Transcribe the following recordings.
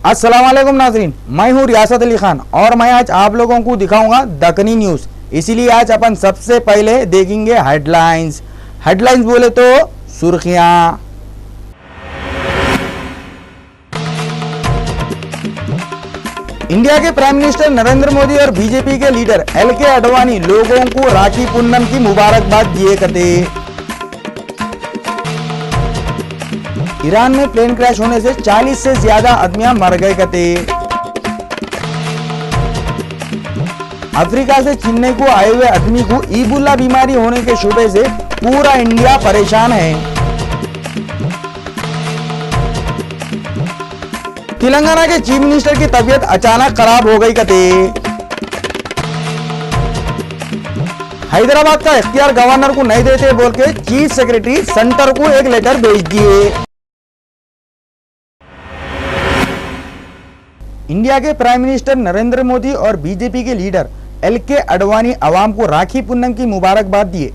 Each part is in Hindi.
अस्सलाम वालेकुम नाजरीन, मैं हूँ रियासत अली खान और मैं आज आप लोगों को दिखाऊंगा दक्कनी न्यूज़। इसीलिए आज अपन सबसे पहले देखेंगे हेडलाइंस। हेडलाइंस बोले तो सुर्खियां। इंडिया के प्राइम मिनिस्टर नरेंद्र मोदी और बीजेपी के लीडर एल.के. आडवाणी लोगों को राखी पूनम की मुबारकबाद दिए करते। ईरान में प्लेन क्रैश होने से 40 से ज्यादा आदमियां मर गए कते। अफ्रीका से चेन्नई को आए हुए आदमी को इबोला बीमारी होने के शुबे से पूरा इंडिया परेशान है। तेलंगाना के चीफ मिनिस्टर की तबीयत अचानक खराब हो गई कते। हैदराबाद का इख्तियार गवर्नर को नहीं देते बोल के चीफ सेक्रेटरी सेंटर को एक लेटर भेज दिए। इंडिया के प्राइम मिनिस्टर नरेंद्र मोदी और बीजेपी के लीडर एल.के. आडवाणी आवाम को राखी पूनम की मुबारकबाद दिए।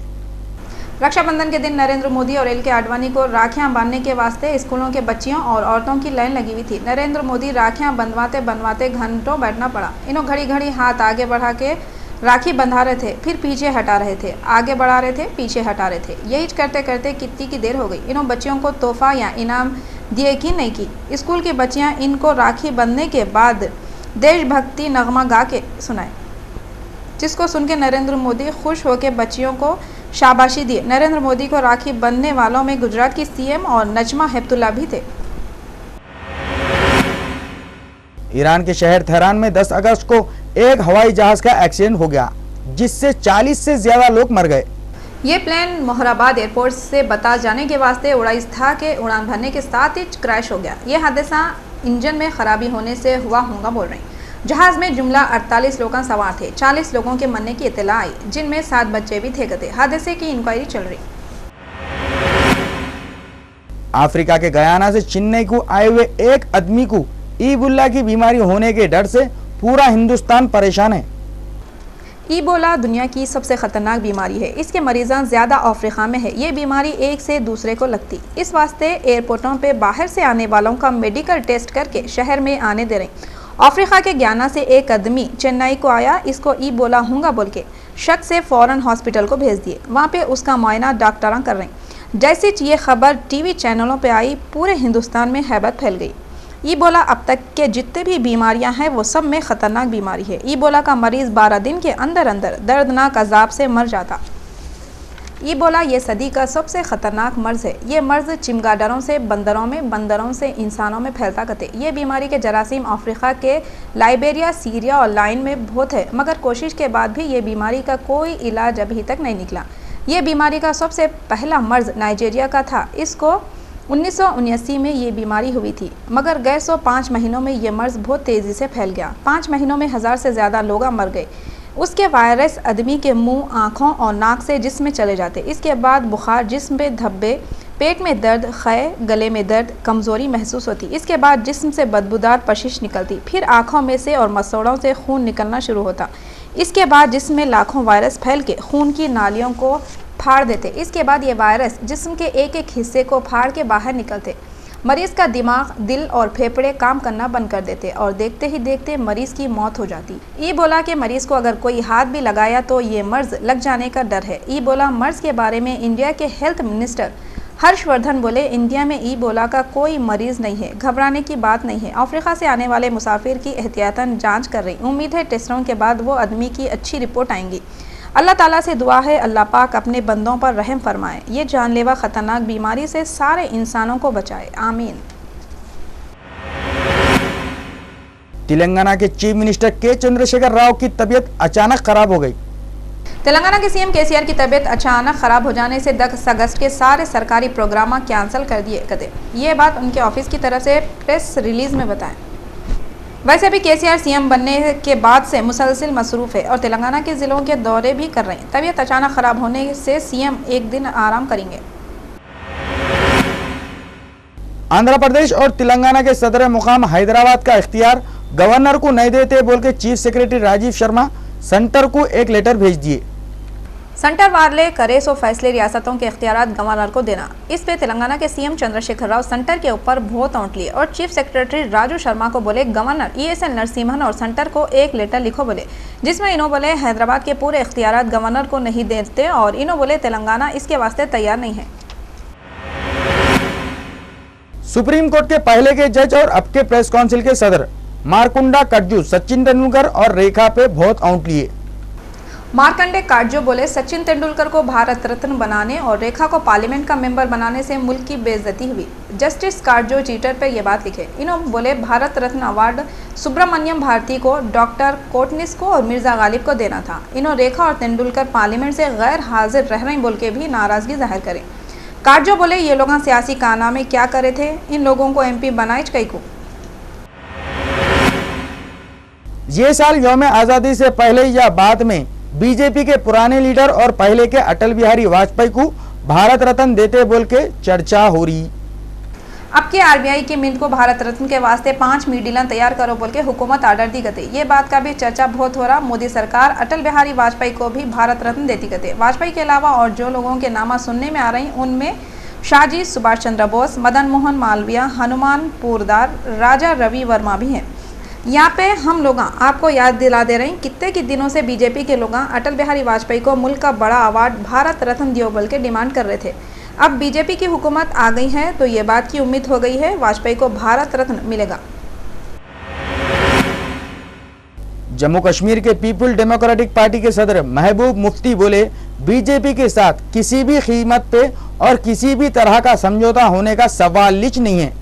रक्षाबंधन के दिन नरेंद्र मोदी और एल.के. आडवाणी को राखियां बांधने के वास्ते स्कूलों के बच्चियों और औरतों की लाइन लगी हुई थी। नरेंद्र मोदी राखियां बंधवाते बंधवाते घंटों बैठना पड़ा। इन्हों घड़ी घड़ी हाथ आगे बढ़ा के राखी बंधा रहे थे, फिर पीछे हटा रहे थे, आगे बढ़ा रहे थे, पीछे हटा रहे थे। यही करते करते कितनी की देर हो गई। इन्हों बच्चियों को तोहफा या इनाम दिए कि नहीं की। स्कूल की बच्चियां इनको राखी बंधने के बाद देशभक्ति नगमा गा के सुनाए, जिसको सुन के नरेंद्र मोदी खुश होकर बच्चियों को शाबाशी दिए। नरेंद्र मोदी को राखी बंधने वालों में गुजरात की सीएम और नजमा हेपतुल्ला भी थे। ईरान के शहर तेहरान में 10 अगस्त को एक हवाई जहाज का एक्सीडेंट हो गया, जिससे 40 से ज्यादा लोग मर गए। ये प्लेन मोहराबाद एयरपोर्ट से बतास जाने के वास्ते उड़ाई था कि उड़ान भरने के साथ ही क्रैश हो गया। ये हादसा इंजन में खराबी होने से हुआ होगा बोल रहे हैं। जहाज में जुमला 48 लोग सवार थे। 40 लोगों के मरने की इत्तला आई, जिनमें 7 बच्चे भी थे गए। हादसे की इंक्वायरी चल रही। अफ्रीका के गयाना से चेन्नई को आए हुए एक आदमी को इबोला की बीमारी होने के डर से पूरा हिंदुस्तान परेशान है। इबोला दुनिया की सबसे खतरनाक बीमारी है। इसके मरीज़ां ज़्यादा अफ्रीका में है। ये बीमारी एक से दूसरे को लगती। इस वास्ते एयरपोर्टों पे बाहर से आने वालों का मेडिकल टेस्ट करके शहर में आने दे रहे। अफ्रीका के गयाना से एक आदमी चेन्नई को आया, इसको इबोला होगा बोल के शक से फ़ौरन हॉस्पिटल को भेज दिए। वहाँ पे उसका मुआयना डॉक्टरां कर रहे हैं। जैसे ये खबर टीवी चैनलों पे आई, पूरे हिंदुस्तान में हैबत फैल गई। इबोला अब तक के जितने भी बीमारियां हैं वो सब में ख़तरनाक बीमारी है। इबोला का मरीज़ 12 दिन के अंदर अंदर दर्दनाक अजाब से मर जाता। इबोला ये सदी का सबसे ख़तरनाक मर्ज़ है। ये मर्ज़ चिमगादड़ों से बंदरों में, बंदरों से इंसानों में फैलता करते। ये बीमारी के जरासीम अफ्रीका के लाइबेरिया, सीरिया और लाइन में बहुत है, मगर कोशिश के बाद भी ये बीमारी का कोई इलाज अभी तक नहीं निकला। ये बीमारी का सबसे पहला मर्ज़ नाइजीरिया का था। इसको 1979 में ये बीमारी हुई थी, मगर गए 5 महीनों में ये मर्ज़ बहुत तेज़ी से फैल गया। 5 महीनों में 1000 से ज़्यादा लोग मर गए। उसके वायरस आदमी के मुंह, आँखों और नाक से जिस्म में चले जाते। इसके बाद बुखार, जिस्म पे धब्बे, पेट में दर्द, ख़य, गले में दर्द, कमज़ोरी महसूस होती। इसके बाद जिस्म से बदबूदार पशिश निकलती। फिर आँखों में से और मसोड़ों से खून निकलना शुरू होता। इसके बाद जिस्म में लाखों वायरस फैल के खून की नालियों को फाड़ देते। इसके बाद ये वायरस जिस्म के एक एक हिस्से को फाड़ के बाहर निकलते। मरीज़ का दिमाग, दिल और फेफड़े काम करना बंद कर देते और देखते ही देखते मरीज़ की मौत हो जाती। इबोला के मरीज़ को अगर कोई हाथ भी लगाया तो ये मर्ज़ लग जाने का डर है। इबोला मर्ज़ के बारे में इंडिया के हेल्थ मिनिस्टर हर्षवर्धन बोले, इंडिया में इबोला का कोई मरीज़ नहीं है, घबराने की बात नहीं है। अफ्रीका से आने वाले मुसाफिर की एहतियातन जाँच कर रही। उम्मीद है टेस्टों के बाद वो आदमी की अच्छी रिपोर्ट आएंगी। अल्लाह ताला से दुआ है अल्लाह पाक अपने बंदों पर रहम फरमाए, ये जानलेवा ख़तरनाक बीमारी से सारे इंसानों को बचाए, आमीन। तेलंगाना के चीफ मिनिस्टर के चंद्रशेखर राव की तबीयत अचानक खराब हो गई। तेलंगाना के सीएम केसीआर की तबीयत अचानक खराब हो जाने से 10 अगस्त के सारे सरकारी प्रोग्राम कैंसिल कर दिए गए। ये बात उनके ऑफिस की तरफ से प्रेस रिलीज में बताएं। वैसे भी केसीआर सीएम बनने के बाद से मुसलसल मसरूफ़ है और तेलंगाना के ज़िलों के दौरे भी कर रहे हैं। तबीयत अचानक ख़राब होने से सीएम एक दिन आराम करेंगे। आंध्र प्रदेश और तेलंगाना के सदर मुकाम हैदराबाद का इख्तियार गवर्नर को नहीं देते बोल के chief secretary Rajiv Sharma centre को एक लेटर भेज दिए। सेंटर वाले करे सो फैसले रियासतों के इख्तियारात गवर्नर को देना। इस पे तेलंगाना के सीएम चंद्रशेखर राव सेंटर के ऊपर बहुत औंठ लिए और चीफ सेक्रेटरी राजू शर्मा को बोले गवर्नर ESL नरसिम्हन और सेंटर को एक लेटर लिखो बोले, जिसमें इन्हों बोले हैदराबाद के पूरे इख्तियारात गवर्नर को नहीं देते और इन्हों बोले तेलंगाना इसके वास्ते तैयार नहीं है। सुप्रीम कोर्ट के पहले के जज और अब के प्रेस काउंसिल के सदर मारकुंडा कटजू सचिन तेंदुलकर और रेखा पे बहुत औंठ लिए। मार्कंडे काटजो बोले सचिन तेंदुलकर को भारत रत्न बनाने और रेखा को पार्लियामेंट का मेंबर बनाने से मुल्क की बेइज्जती हुई। जस्टिस काटजो ट्विटर पर यह बात लिखे। इन्होंने बोले भारत रत्न अवार्ड सुब्रमण्यम भारती को, डॉक्टर कोटनिस को और मिर्जा गालिब को देना था। इन्होंने रेखा और तेंदुलकर पार्लियामेंट से गैर हाजिर रह रहे बोल के भी नाराजगी जाहिर करें। काटजो बोले ये लोग सियासी कारनामे क्या करे थे, इन लोगों को MP बनाए कई को। ये साल यौम आज़ादी से पहले या बाद में बीजेपी के पुराने लीडर और पहले के अटल बिहारी वाजपेयी को भारत रत्न देते बोल के चर्चा हो रही। अब के RBI की मिंट को भारत रत्न के वास्ते 5 मिडिलन तैयार करो बोल के हुकूमत आर्डर दी गई। ये बात का भी चर्चा बहुत हो रहा। मोदी सरकार अटल बिहारी वाजपेयी को भी भारत रत्न देती गई। वाजपेयी के अलावा और जो लोगों के नामा सुनने में आ रही उनमें शाहजी, सुभाष चंद्र बोस, मदन मोहन मालवीय, हनुमान पोरदार, राजा रवि वर्मा भी हैं। यहाँ पे हम लोग आपको याद दिला दे रहे हैं कितने के दिनों से बीजेपी के लोग अटल बिहारी वाजपेयी को मुल्क का बड़ा अवार्ड भारत रत्न दियो बोल के डिमांड कर रहे थे। अब बीजेपी की हुकूमत आ गई है तो ये बात की उम्मीद हो गई है वाजपेयी को भारत रत्न मिलेगा। जम्मू कश्मीर के पीपल डेमोक्रेटिक पार्टी के सदर महबूब मुफ्ती बोले बीजेपी के साथ किसी भी कीमत पे और किसी भी तरह का समझौता होने का सवाल ही नहीं है।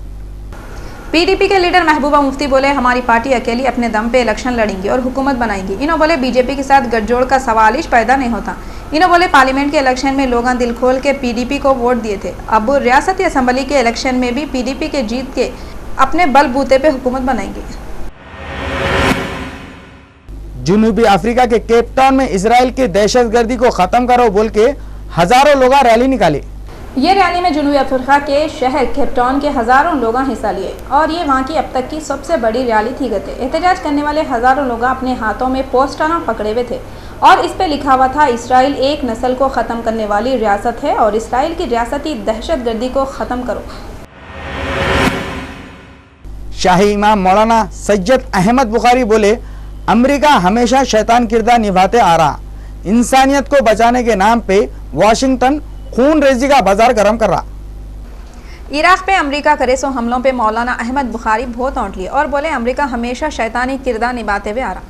PDP के लीडर महबूबा मुफ्ती बोले हमारी पार्टी अकेली अपने दम पे इलेक्शन लड़ेंगी और हुकूमत बनाएंगी। इन्हों बोले बीजेपी के साथ गठजोड़ का सवाल ही पैदा नहीं होता। इन्हों बोले पार्लियामेंट के इलेक्शन में लोग दिल खोल के PDP को वोट दिए थे। अब रियासती असम्बली के इलेक्शन में भी PDP के जीत के अपने बलबूते पे हुकूमत बनाएंगे। जनूबी अफ्रीका के केप टाउन में इसराइल की दहशतगर्दी को खत्म करो बोल के हजारों लोग रैली निकाले। ये रैली में जनूबी अफ्रीका के शहर केप टाउन के हजारों लोग हिस्सा लिए और ये वहाँ की अब तक की सबसे बड़ी रैली थी गई। एहतजाज करने वाले हजारों लोग अपने हाथों में पोस्टर पकड़े हुए थे और इस पे लिखा हुआ था इसराइल एक नस्ल को ख़त्म करने वाली रियासत है और इसराइल की रियासती दहशतगर्दी को ख़त्म करो। शाही इमाम मौलाना सैयद अहमद बुखारी बोले अमेरिका हमेशा शैतान किरदार निभाते आ रहा। इंसानियत को बचाने के नाम पे वाशिंगटन खून रेजी का बाजार गर्म कर रहा। इराक पे अमेरिका करे सो हमलों पे मौलाना अहमद बुखारी बहुत औंठ लिए और बोले अमेरिका हमेशा शैतानी किरदार निभाते हुए आ रहा।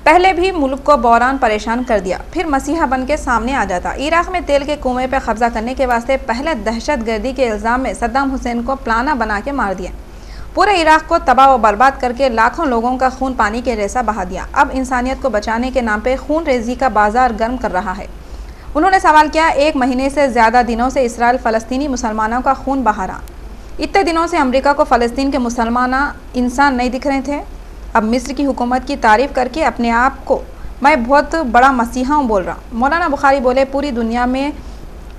पहले भी मुल्क को बहरान परेशान कर दिया, फिर मसीहा बन के सामने आ जाता। इराक में तेल के कुएं पे कब्जा करने के वास्ते पहले दहशतगर्दी के इल्ज़ाम में सद्दाम हुसैन को प्लाना बना के मार दिया। पूरे इराक को तबाह व बर्बाद करके लाखों लोगों का खून पानी के जैसा बहा दिया। अब इंसानियत को बचाने के नाम पे खून रेजी का बाजार गर्म कर रहा है। उन्होंने सवाल किया, 1 महीने से ज़्यादा दिनों से इसराइल फ़लस्तीनी मुसलमानों का खून बहा रहा। इतने दिनों से अमेरिका को फ़लस्तीन के मुसलमान इंसान नहीं दिख रहे थे। अब मिस्र की हुकूमत की तारीफ़ करके अपने आप को मैं बहुत बड़ा मसीहा हूँ बोल रहा। मौलाना बुखारी बोले पूरी दुनिया में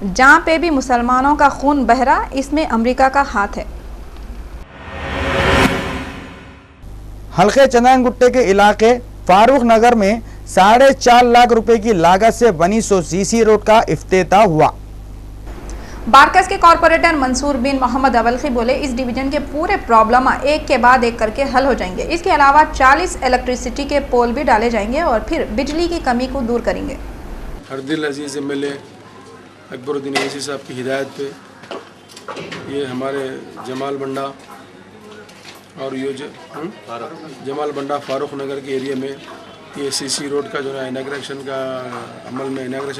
जहाँ पे भी मुसलमानों का खून बह रहा इसमें अमेरिका का हाथ है। हल्के चंदनगुट्टे के इलाके फारूक नगर में 4.5 लाख रुपए की लागत से बनी 100 CC रोड का इफ्तिताह हुआ। बारकस के कॉरपोरेटर मंसूर बिन मोहम्मद अवलखी बोले इस डिवीजन के पूरे प्रॉब्लम एक के बाद एक करके हल हो जाएंगे। इसके अलावा 40 इलेक्ट्रिसिटी के पोल भी डाले जाएंगे और फिर बिजली की कमी को दूर करेंगे। हरदिल अजीज़ MLA अकबरुद्दीन ओवैसी साहब की हिदायत पे ये हमारे जमाल बंडा और ये जमाल बंडा फारूक नगर के एरिया में ये CC रोड का जो है इनाग्रेशन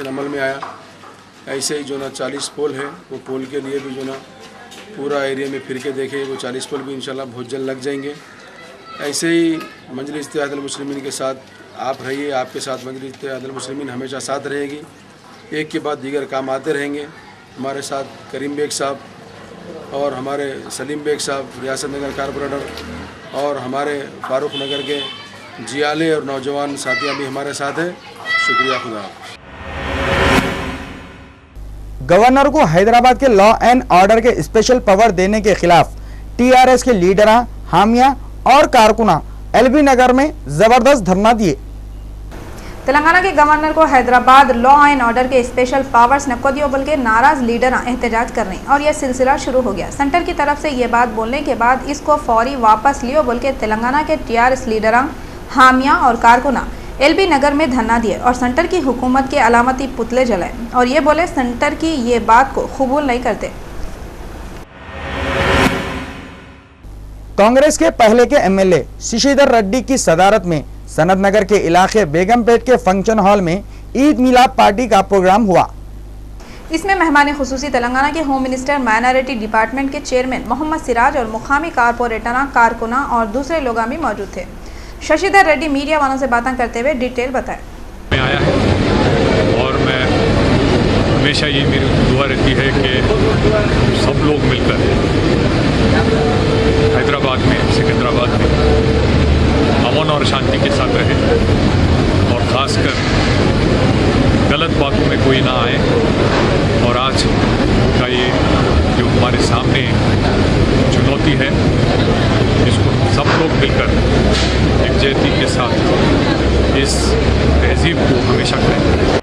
अमल में आया। ऐसे ही जो ना 40 पोल है वो पोल के लिए भी जो ना पूरा एरिया में फिर के देखे वो 40 पोल भी इंशाल्लाह बहुत जल्द लग जाएंगे। ऐसे ही मजलिस इत्तेहादुल मुस्लिमीन के साथ आप रहिए, आपके साथ मजलिस इत्तेहादुल मुस्लिमीन हमेशा साथ रहेगी। एक के बाद दीगर काम आते रहेंगे। हमारे साथ करीम बेग साहब और हमारे सलीम बेग साहब रियासत नगर कारपोरेटर और हमारे फारूक नगर के जियाले और नौजवान साथियाँ भी हमारे साथ हैं। शुक्रिया खुदा। गवर्नर को हैदराबाद के लॉ एंड ऑर्डर के स्पेशल पावर देने के खिलाफ TRS के लीडर हामिया और कारकुना LB नगर में जबरदस्त धरना दिए। तेलंगाना के गवर्नर को हैदराबाद लॉ एंड ऑर्डर के स्पेशल पावर्स नको दियो बोल के नाराज लीडर एहतजाज कर रहे हैं और यह सिलसिला शुरू हो गया। सेंटर की तरफ से ये बात बोलने के बाद इसको फौरी वापस लियो बोल के तेलंगाना के टीआरएस लीडर हामिया और कारकुना एलबी नगर में धरना दिए और सेंटर की हुकूमत के अलामती पुतले जलाए और ये बोले सेंटर की ये बात को कबूल नहीं करते। कांग्रेस के पहले के एमएलए शशिधर रेड्डी की सदारत में सनत नगर के इलाके बेगमपेट के फंक्शन हॉल में ईद मिलाद पार्टी का प्रोग्राम हुआ। इसमें मेहमान खुसूसी तेलंगाना के होम मिनिस्टर माइनॉरिटी डिपार्टमेंट के चेयरमैन मोहम्मद सिराज और मुकामी कारपोरेटर कारकुना और दूसरे लोग भी मौजूद थे। शशिधर रेड्डी मीडिया वालों से बातें करते हुए डिटेल बताए। मैं आया है और मैं हमेशा ये मेरी दुआ रहती है कि सब लोग मिलकर हैदराबाद में सिकंदराबाद में अमन और शांति के साथ रहे और ख़ासकर गलत बातों में कोई ना आए। और आज का ये जो हमारे सामने चुनौती है इसको सब लोग मिलकर एकजुटता के साथ इस तहजीब को हमेशा करें।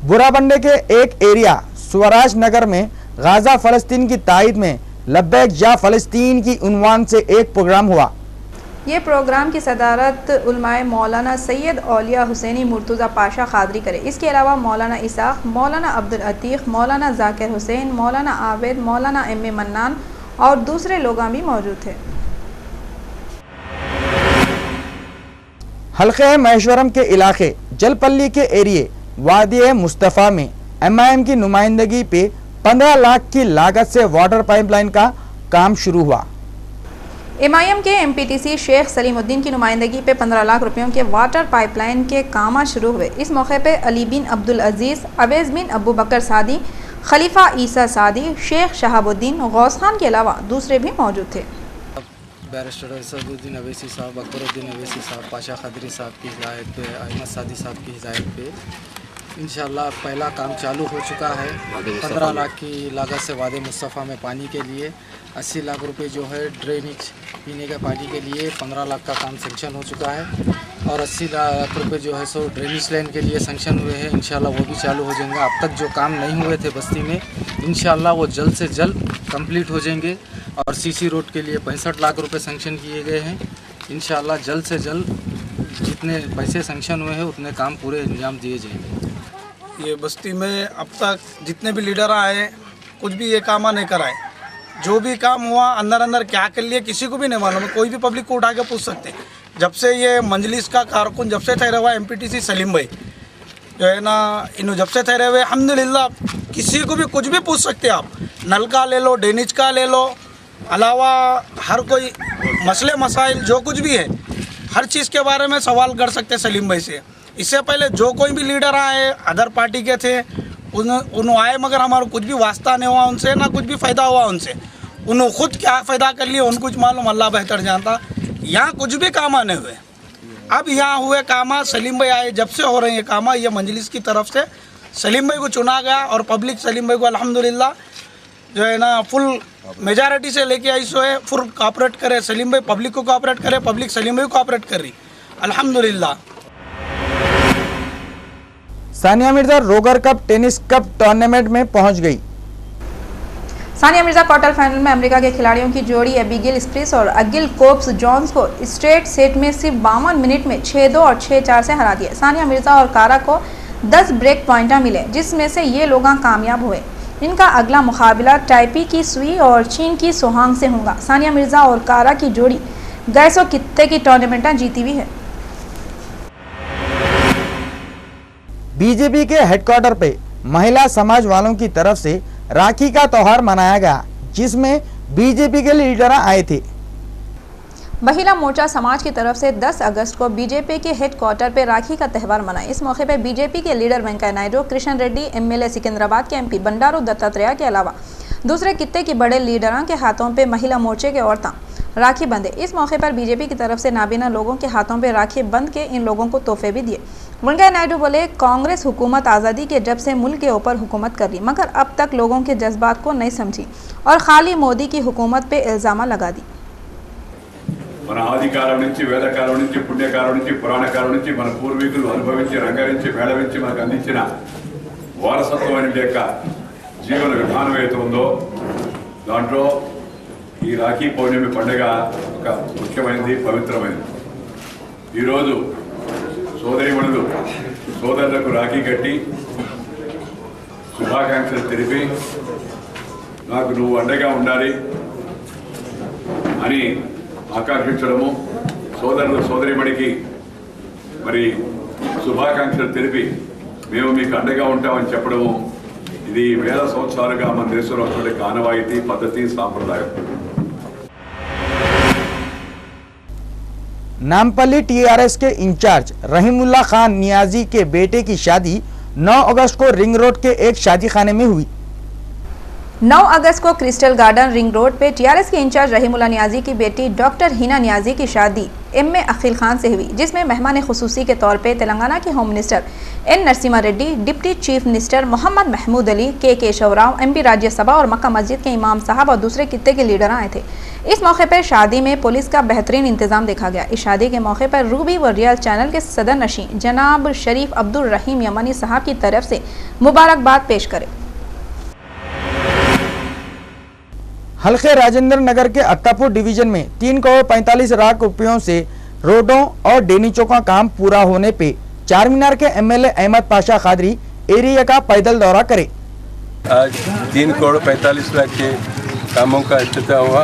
बुराबंडे के एक एरिया स्वराज नगर में गाजा फलस्तीन की तायद में लब्बैक या फलस्तीन की उन्वान से एक प्रोग्राम हुआ। ये प्रोग्राम की सदारत उलमाए मौलाना सैयद औलिया हुसैनी मुर्तज़ा पाशा खादरी करे। इसके अलावा मौलाना इसाक, मौलाना अब्दुल अतीक, मौलाना जाकिर हुसैन, मौलाना आबिद, मौलाना एम मन्नान और दूसरे लोग भी मौजूद थे। हल्के महेश्वरम के इलाके जलपल्ली के एरिए वादी मुस्तफ़ा में एमआईएम की नुमाइंदगी पे 15 लाख की लागत से वाटर पाइपलाइन का काम शुरू हुआ। एमआईएम के एमपीटीसी शेख सलीमुद्दीन की नुमाइंदगी पे 15 लाख रुपयों के वाटर पाइपलाइन के काम शुरू हुए। इस मौके पे अली बिन अब्दुल अजीज़, अवैज़ बिन अबू बकर सादी, खलीफा ईसा सादी, शेख शहाबुद्दीन, गौस खान के अलावा दूसरे भी मौजूद थे। बैरिस्टर असदुद्दीन अवैसी साहब, अकबरुद्दीन अवैसी साहब, पाशा खदरी साहब की हिदायत पे, अहमद सादी साहब की हिदायत पे इंशाल्लाह पहला काम चालू हो चुका है। 15 लाख की लागत से वादी मुस्तफ़ा में पानी के लिए 80 लाख रुपए जो है ड्रेनेज पीने के पानी के लिए 15 लाख का काम सेंक्शन हो चुका है और 80 लाख रुपए जो है सो ड्रेनेज लाइन के लिए सेंक्शन हुए हैं। इंशाल्लाह वो भी चालू हो जाएंगे। अब तक जो काम नहीं हुए थे बस्ती में इंशाल्लाह वो जल्द से जल्द कंप्लीट हो जाएंगे। और सीसी रोड के लिए 65 लाख रुपए सेंक्शन किए गए हैं। इंशाल्लाह जल्द से जल्द जितने पैसे सेंक्शन हुए हैं उतने काम पूरे इंजाम दिए जाएंगे। ये बस्ती में अब तक जितने भी लीडर आए कुछ भी ये काम नहीं कराए। जो भी काम हुआ अंदर अंदर क्या कर लिए किसी को भी नहीं मालूम है। कोई भी पब्लिक को उठा के पूछ सकते। जब से ये मंजलिस का कारकुन जब से ठहरा हुआ एमपीटीसी सलीम भाई जो है ना, इन जब से ठहरे हुए अल्हम्दुलिल्लाह किसी को भी कुछ भी पूछ सकते आप। नल का ले लो, ड्रेनेज का ले लो, अलावा हर कोई मसले मसाइल जो कुछ भी है हर चीज़ के बारे में सवाल कर सकते सलीम भाई से। इससे पहले जो कोई भी लीडर आए अदर पार्टी के थे उन आए मगर हमारा कुछ भी वास्ता नहीं हुआ उनसे, ना कुछ भी फ़ायदा हुआ उनसे। उन्होंने खुद क्या फ़ायदा कर लिया उनको कुछ मालूम, अल्लाह बेहतर जानता। यहाँ कुछ भी काम आने हुए। अब यहाँ हुए काम सलीम भाई आए जब से हो रहे हैं काम। ये मंजलिस की तरफ से सलीम भाई को चुना गया और पब्लिक सलीम भाई को अल्हम्दुलिल्लाह जो है ना फुल मेजॉरिटी से लेके आई सो है फुल कोऑपरेट करे। सलीम भाई पब्लिक को कोऑपरेट करे, पब्लिक सलीम भाई को कोऑपरेट कर रही अल्हम्दुलिल्लाह। सानिया मिर्जा रोगर कप टेनिस कप टूर्नामेंट में पहुंच गई। सानिया मिर्जा क्वार्टर फाइनल में अमेरिका के खिलाड़ियों की जोड़ी एबिगेल स्प्रिस और अगिल कोब्स जॉन्स को स्ट्रेट सेट में सिर्फ 52 मिनट में 6-2 और 6-4 से हरा दिया। सानिया मिर्जा और कारा को 10 ब्रेक पॉइंट मिले जिसमें से ये लोग कामयाब हुए। इनका अगला मुकाबला टाइपी की सुई और चीन की सोहांग से होगा। सानिया मिर्जा और कारा की जोड़ी गैसो कित्ते की टूर्नामेंट जीती हुई है। बीजेपी के हेडक्वार्टर पे महिला समाज वालों की तरफ से राखी का त्योहार मनाया गया जिसमें बीजेपी के लीडर आए थे। महिला मोर्चा समाज की तरफ से 10 अगस्त को बीजेपी के हेडक्वार्टर पर राखी का त्यौहार मनाया। इस मौके पर बीजेपी के लीडर वेंकैया नायडू, कृष्ण रेड्डी, एमएलए सिकंदराबाद के एमपी बंडारू दत्तात्रेय के अलावा दूसरे कित्ते के बड़े लीडरों के हाथों पे महिला मोर्चे के औरतें राखी बंधे। इस मौके पर बीजेपी की तरफ से नाबीना लोगों के हाथों पे राखी बंध के इन लोगों को तोहफे भी दिए। वेंकैया नायडू बोले, कांग्रेस हुकूमत आज़ादी के जब से मुल्क के ऊपर हुकूमत कर रही मगर अब तक लोगों के जज्बात को नहीं समझी और खाली मोदी की हुकूमत पे इल्ज़ाम लगा दी। మన ఆదికాలం నుంచి వేదకాలం నుంచి పుణ్యకాలం నుంచి పురాణకాలం నుంచి మన పూర్వీకులు అనుభవించి రంగరించి మేళవించి మనకు అందించిన వారసత్వమైన యొక్క జీవన విధానం ఏదైతే ఉందో దాంట్లో ఈ రాఖీ పౌర్ణమి పండుగ ఒక ముఖ్యమైనది, పవిత్రమైనది. ఈరోజు సోదరిమణులు సోదరులకు రాఖీ కట్టి శుభాకాంక్షలు తెలిపి నాకు నువ్వు అండగా ఉండాలి అని ఆకాంక్షించడము, సోదరులు సోదరిమణికి మరి శుభాకాంక్షలు తెలిపి మేము మీకు అండగా ఉంటామని చెప్పడము ఇది వేల సంవత్సరాలుగా మన దేశంలో ఉన్నటువంటి ఆనవాయితీ, పద్ధతి, సాంప్రదాయం. नामपल्ली टीआरएस के इंचार्ज रहीमुल्ला खान नियाजी के बेटे की शादी 9 अगस्त को रिंग रोड के एक शादी खाने में हुई। 9 अगस्त को क्रिस्टल गार्डन रिंग रोड पे टीआरएस के इंचार्ज रहीमुल्ला नियाजी की बेटी डॉक्टर हिना नियाजी की शादी एमए अखिल खान से हुई, जिसमें मेहमान खुसूसी के तौर पे तेलंगाना के home minister N Narasimha Reddy, deputy chief minister Mohammed Mahmood Ali, K Keshava Rao, MP Rajya Sabha और मक्का मस्जिद के इमाम साहब और दूसरे खित्ते के लीडर आए थे। इस मौके पर शादी में पुलिस का बेहतरीन इंतजाम देखा गया। इस शादी के मौके पर रूबी व रियल चैनल के सदर नशीं जनाब शरीफ अब्दुल रहीम यमनी साहब की तरफ से मुबारकबाद पेश करे। हल्के राजेंद्र नगर के अत्तापुर डिवीजन में 3 करोड़ 45 लाख रुपयों से रोडों और डेनीचों का काम पूरा होने पे चार मीनार के एमएलए अहमद पाशा खादरी एरिया का पैदल दौरा करे। आज 3 करोड़ 45 लाख के कामों का इफ्तिताह हुआ।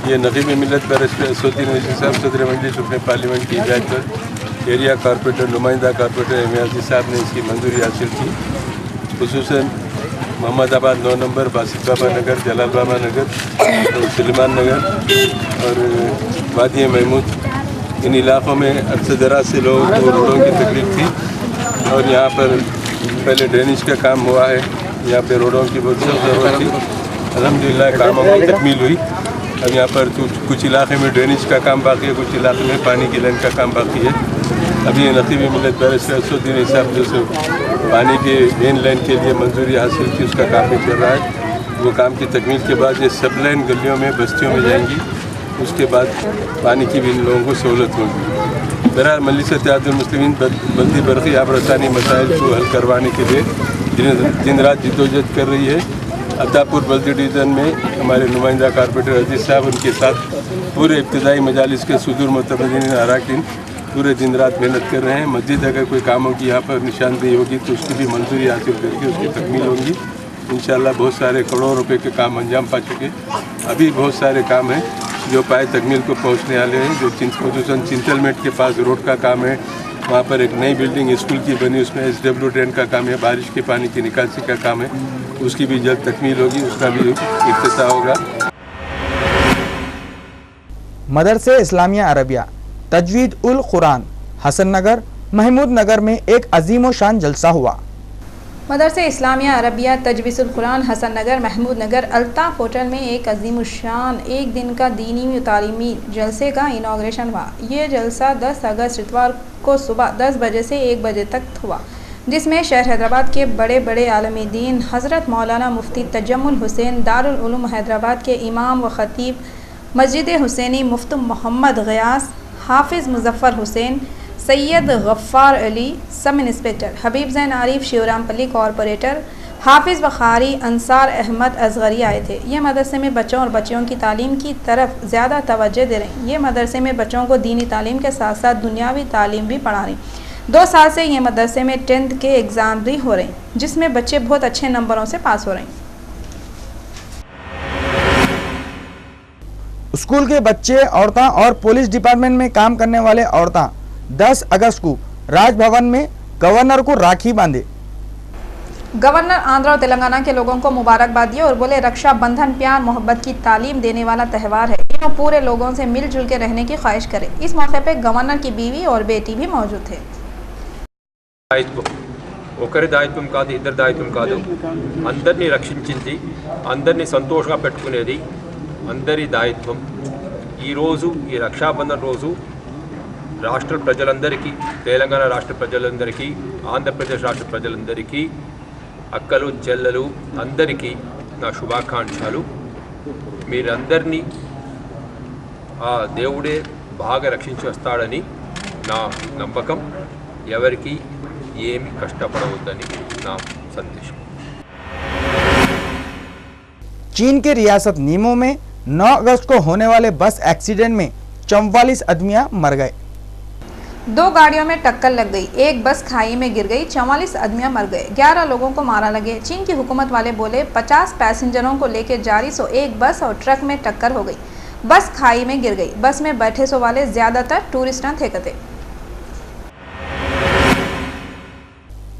ये नकीब मिल्लत बैरिस्टर असदुद्दीन ओवैसी साहब सदर मजलिस रुकन पार्लियामेंट की हिदायत पर एरिया कारपोरेटर नुमाइंदा कारपोरेटर एमआरजी साहब ने इसकी मंजूरी हासिल की। खुसूसन मोहम्मदाबाद 9 नंबर, बासित बाबा नगर, जलाल बाबा नगर और सलीमान नगर और वादी महमूद, इन इलाक़ों में अरसे दराज से लोगों को रोडों की तकलीफ थी और यहाँ पर पहले ड्रेनेज का काम हुआ है। यहाँ पे रोडों की बहुत ज़रूरत थी। अल्हम्दुलिल्लाह कामों की तकमील हुई। अब यहाँ पर कुछ इलाके में ड्रेनेज का काम बाकी है, कुछ इलाके में पानी की लाइन का काम बाकी है। अभी नकीब मिल्लत बैरिस्टर असदुद्दीन साहब जो पानी के मेन लाइन के लिए मंजूरी हासिल की, उसका काम भी चल रहा है। वो काम की तकमील के बाद ये सब लाइन गलियों में बस्तियों में जाएंगी, उसके बाद पानी की भी इन लोगों को सहूलत होगी। बहरहाल मजलिस इत्तेहादुल मुस्लिमीन बल्दी बरक़ी आबरसानी मसाइल को हल करवाने के लिए दिन रात जिद्दोजहद कर रही है। अत्तापुर बल्दी डिवीज़न में हमारे नुमाइंदा कारपोरेटर अजीज़ साहब, उनके साथ पूरे इब्तिदाई मजालिस के सुदूर मुतबदीन अराकीन पूरे दिन रात मेहनत कर रहे हैं। मस्जिद अगर कोई कामों की यहाँ पर निशानदेही होगी तो उसकी भी मंजूरी हासिल करके उसकी तकमील होगी। इंशाअल्लाह बहुत सारे करोड़ों रुपए के काम अंजाम पा चुके। अभी बहुत सारे काम हैं जो पाए तकमील को पहुँचने वाले हैं। जो खुसूसन चिंतलमेट के पास रोड का काम है, वहाँ पर एक नई बिल्डिंग स्कूल की बनी, उसमें SW ड्रेन का काम है, बारिश के पानी की निकासी का काम है, उसकी भी जल्द तकमील होगी, उसका भी इफ्तिताह होगा। मदरसे इस्लामिया अरबिया तजवीद उल कुरान हसन नगर महमूद नगर में एक अजीम शान जलसा हुआ। मदरसे इस्लामिया अरबिया तजवीज़ुल कुरान हसन नगर महमूद नगर अल्ताफ होटल में एक अजीम शान एक दिन का दीनी व तालीमी जलसे का इनाग्रेशन हुआ। ये जलसा 10 अगस्त इतवार को सुबह 10 बजे से 1 बजे तक हुआ, जिसमें शहर हैदराबाद के बड़े बड़े आलमी दीन हज़रत मौलाना मुफ्ती तजम्मुल हुसैन दारुल उलूम हैदराबाद के इमाम व ख़तीब मस्जिद हुसैनी मुफ्ती मोहम्मद ग़ियास, हाफिज़ मुज़फ़्फ़र हुसैन, सैयद गफ़्फ़ार अली सब इंस्पेक्टर, हबीब ज़ैन आरिफ शिवरामपल्ली कॉरपोरेटर, हाफिज़ बखारी, अंसार अहमद असगरी आए थे। ये मदरसे में बच्चों और बच्चियों की तालीम की तरफ ज़्यादा तवज्जो दे रहे हैं। ये मदरसे में बच्चों को दीनी तालीम के साथ साथ दुनियावी तालीम भी पढ़ा रही। 2 साल से ये मदरसे में 10th के एग्ज़ाम भी हो रहे हैं, जिसमें बच्चे बहुत अच्छे नंबरों से पास हो रहे हैं। स्कूल के बच्चे, औरतां और पुलिस डिपार्टमेंट में काम करने वाले औरतां 10 अगस्त को राजभवन में गवर्नर को राखी बांधे। गवर्नर आंध्र और तेलंगाना के लोगों को मुबारकबाद दी और बोले रक्षाबंधन प्यार मोहब्बत की तालीम देने वाला त्यौहार है, ये पूरे लोगों से मिलजुल के रहने की ख्वाहिश करे। इस मौके पर गवर्नर की बीवी और बेटी भी मौजूद थे। ఒకరి దాయిత్వం కాదు, ఇద్దరి దాయిత్వం కాదు, అందరినీ రక్షించింది, అందరినీ సంతోషంగా పెట్టుకునేది అందరి దాయిత్వం। ఈరోజు ఈ రక్షాబంధన్ రోజు రాష్ట్ర ప్రజలందరికీ, తెలంగాణ రాష్ట్ర ప్రజలందరికీ, ఆంధ్రప్రదేశ్ రాష్ట్ర ప్రజలందరికీ, అక్కలు చెల్లెలు అందరికీ నా శుభాకాంక్షలు। మీరందరినీ ఆ దేవుడే బాగా రక్షించి వస్తాడని నా నమ్మకం. ఎవరికి ఏమి కష్టపడవద్దని నా సందేశం. चीन के रियासत नीमो में 9 अगस्त को होने वाले बस एक्सीडेंट में 44 आदमियां मर गए। 2 गाड़ियों में टक्कर लग गई, एक बस खाई में गिर गई, 44 आदमियां मर गए, 11 लोगों को मारा लगे। चीन की हुकूमत वाले बोले 50 पैसेंजरों को लेकर जा रही 101 बस और ट्रक में टक्कर हो गई, बस खाई में गिर गई। बस में बैठे वाले ज्यादातर टूरिस्ट थे कते।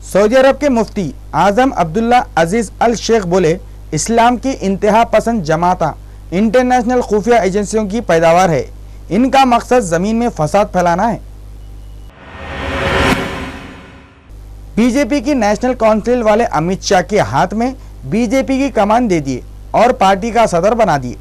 सऊदी अरब के मुफ्ती आजम अब्दुल्ला अजीज अल शेख बोले इस्लाम की इंतहा पसंद जमाता इंटरनेशनल खुफिया एजेंसियों की पैदावार है, इनका मकसद जमीन में फसाद फैलाना है। बीजेपी की नेशनल काउंसिल वाले अमित शाह के हाथ में बीजेपी की कमान दे दिए और पार्टी का सदर बना दिए।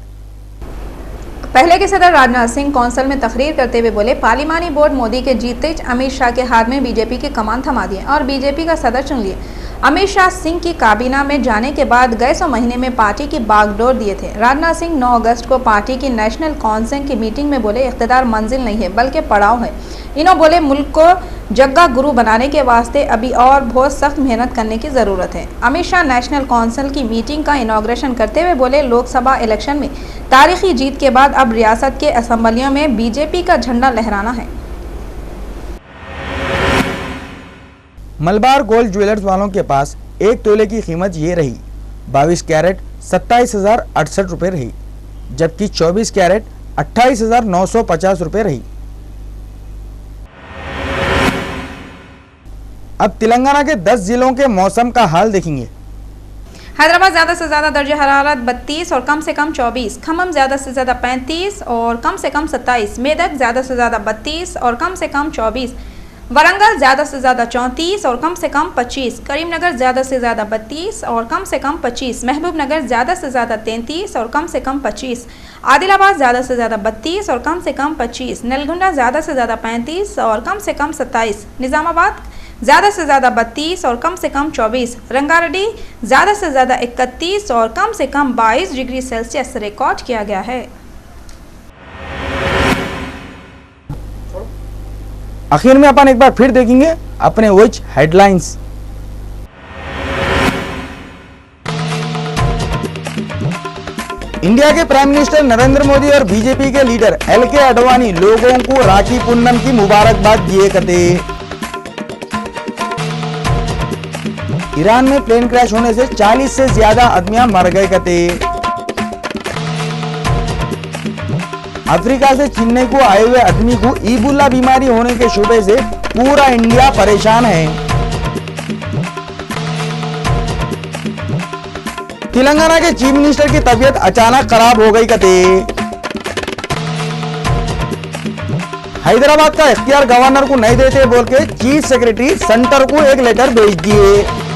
पहले के सदर राजनाथ सिंह कौंसिल में तकरीर करते हुए बोले पार्लिमानी वोट मोदी के जीतते ही अमित शाह के हाथ में बीजेपी की कमान थमा दिए और बीजेपी का सदर चुन लिए। अमित शाह सिंह की काबीना में जाने के बाद गए 100 महीने में पार्टी की बागडोर दिए थे। राजनाथ सिंह 9 अगस्त को पार्टी की नेशनल काउंसिल की मीटिंग में बोले इख्तिदार मंजिल नहीं है बल्कि पड़ाव है। इन्होंने बोले मुल्क को जग्गा गुरु बनाने के वास्ते अभी और बहुत सख्त मेहनत करने की ज़रूरत है। अमित शाह नेशनल काउंसिल की मीटिंग का इनॉग्रेशन करते हुए बोले लोकसभा इलेक्शन में तारीखी जीत के बाद अब रियासत के असम्बलियों में बीजेपी का झंडा लहराना है। मलबार गोल्ड ज्वेलर्स वालों के पास 1 तोले की कीमत ये रही 22 कैरेट 27,068 रुपये रही, जबकि 24 कैरेट 28,950 रुपये रही। अब तेलंगाना के 10 जिलों के मौसम का हाल देखेंगे। हैदराबाद ज़्यादा से ज़्यादा दर्जा हरारत 32 और कम से कम 24, खम्मम ज़्यादा से ज़्यादा 35 और कम से कम 27, मेदक ज़्यादा से ज़्यादा 32 और कम से कम 24, वरंगल ज़्यादा से ज़्यादा 34 और कम से कम 25, करीमनगर ज़्यादा से ज़्यादा 32 और कम से कम 25, महबूबनगर ज़्यादा से ज़्यादा 33 और कम से कम 25, आदिलाबाद ज़्यादा से ज़्यादा 32 और कम से कम 25, नलगुंडा ज़्यादा से ज़्यादा 35 और कम से कम 27, निज़ामाबाद ज़्यादा से ज़्यादा 32 और कम से कम 24, रंगारेड्डी ज़्यादा से ज़्यादा 31 और कम से कम 22 डिग्री सेल्सियस रिकॉर्ड किया गया है। आखिर में अपन एक बार फिर देखेंगे अपने वॉच हेडलाइंस। इंडिया के प्राइम मिनिस्टर नरेंद्र मोदी और बीजेपी के लीडर LK आडवाणी लोगों को राखी पूर्णिमा की मुबारकबाद दिए करते। ईरान में प्लेन क्रैश होने से 40 से ज्यादा आदमियां मर गए कते। अफ्रीका से चीन को आए हुए आदमी को इबोला बीमारी होने के शुबे से पूरा इंडिया परेशान है। तेलंगाना के चीफ मिनिस्टर की तबीयत अचानक खराब हो गई कते। हैदराबाद का इख्तियार गवर्नर को नहीं देते बोल के चीफ सेक्रेटरी सेंटर को एक लेटर भेज दिए।